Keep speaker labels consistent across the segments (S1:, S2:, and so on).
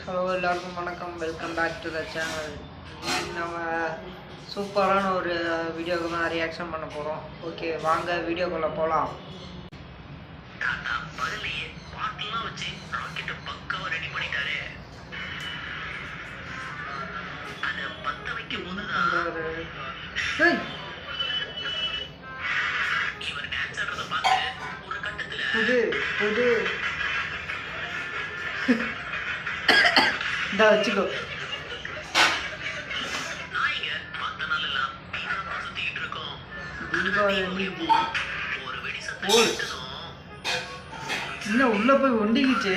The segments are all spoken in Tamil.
S1: ஹலோ எல்லாருக்கும் வணக்கம். Welcome back to the channel. நம்ம சூப்பரான ஒரு வீடியோக்கு தான் ரியாக்ஷன் பண்ண போகிறோம். ஓகே, வாங்க வீடியோக்குள்ளே போகலாம். புது புது இந்த வச்சுக்கோ. இன்னும் உள்ள போய் ஒண்டிக்கிச்சு.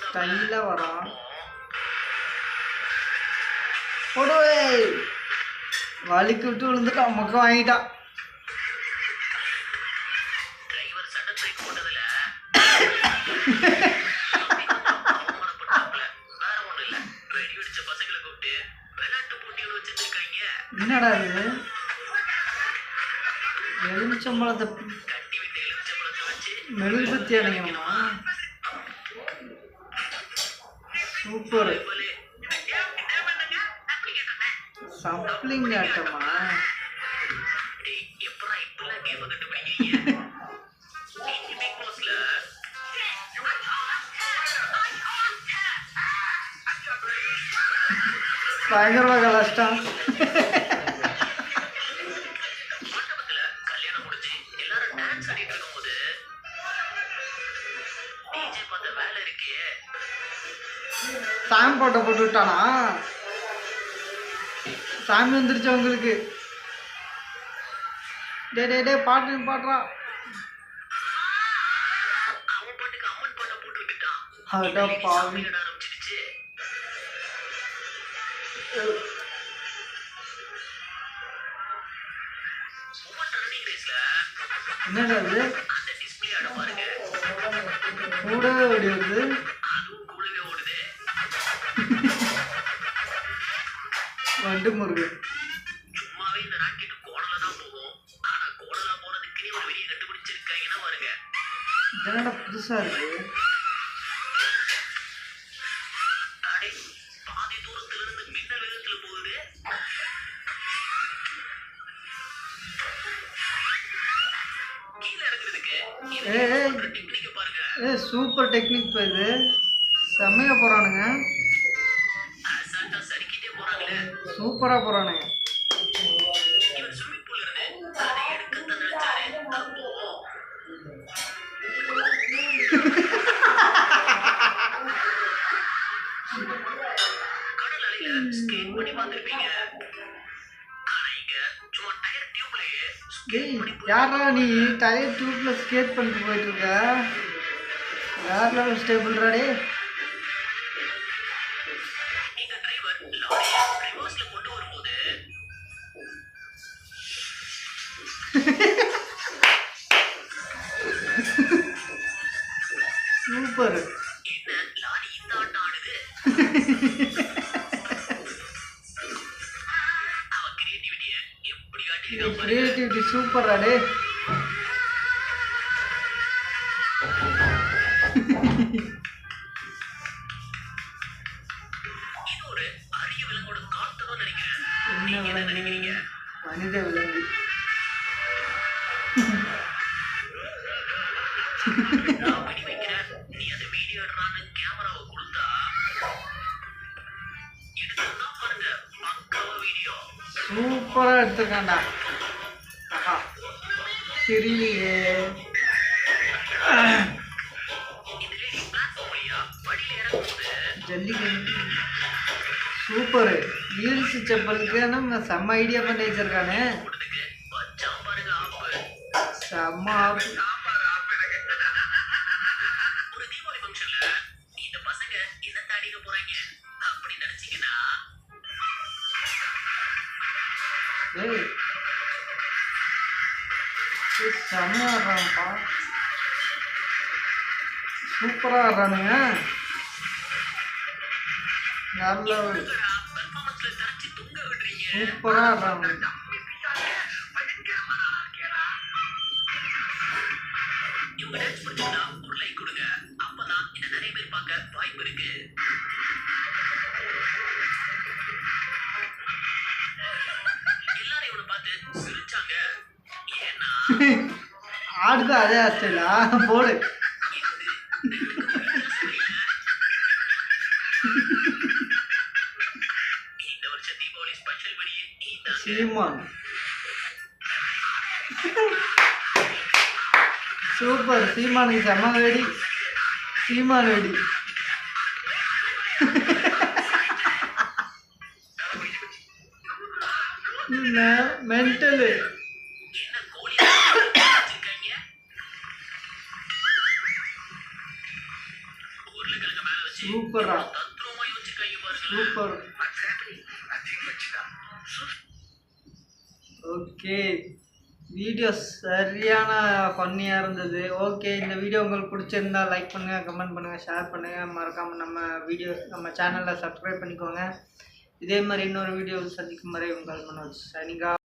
S1: ஸ்டைலா வரான். வலிக்கு விட்டு விழுந்துட்டான், மொக்க வாங்கிட்டான். என்னடா இது? எலுமிச்சம்பழத்தை மெழுகுபத்தி அடைக்கணுமா? சூப்பர். சப்ளிங் ஆட்டமா? பயங்கரமா கஷ்டம். சாம் போட்ட போட்டு விட்டானா? சாமி வந்துருச்சு உங்களுக்கு. டே டே டே பாட்டு பாடுறா. அட பாவி. என்னடா இது? கூடவே ஓடி வருது. வண்டு முருகு. சும்மாவே இந்த ராக்கெட் கோணல தான் போகும். ஆனா கோணலா போறதுக்கு ஒரு வெளிய கண்டுபிடிச்சிருக்காங்கன்னா பாருங்க. இதென்ன புதுசா இருக்கு? அடே, பாதி தூரத்துல இருந்து மின்னல் வேகத்துல போகுது. கீழ இறங்குறதுக்கு ஒரு டெக்னிக் பாருங்க. சூப்பர் டெக்னிக் பா இது. செமையா போறானுங்க. சூப்பரா போறானுங்க. யாரா நீ டயர் டியூப்ல ஸ்கேட் பண்ணிட்டு போயிட்டு இருக்க? வேற லெவல் ஸ்டேபிள் ராடே. சூப்பர். கிரியேட்டிவிட்டி சூப்பர் அடே. என்ன விலங்கு? மனித விலங்கு. சூப்பரா எடுத்துக்காண்டா. தெரியலையே. ஜல்லிக்கட்டு சூப்பர். ஹீல்ஸ் செப்பலுக்கு நம்ம செம்ம ஐடியா பண்ணி வச்சிருக்கானே. செம்ம ஆப்பு. செம்மையா ஆடுறாங்கப்பா, சூப்பரா ஆடுறானுங்க. நல்ல சூப்பரா ஆடுறாங்க. ஆடுது அதே ஆச்சலா போடு. சீமான் சூப்பர். சீமானுக்கு செம்ம வெடி. சீமான் வெடி. மென்டலு. சூப்பரா சூப்பர். ஓகே, வீடியோ சரியான ஃபன்னியாக இருந்தது. ஓகே, இந்த வீடியோ உங்களுக்கு பிடிச்சிருந்தா லைக் பண்ணுங்கள், கமெண்ட் பண்ணுங்கள், ஷேர் பண்ணுங்கள். மறக்காமல் நம்ம சேனலில் சப்ஸ்கிரைப் பண்ணிக்கோங்க. இதே மாதிரி இன்னொரு வீடியோவில் சந்திக்கும் வரை உங்கள் மனோஜ் சைனிங் ஆஃப்.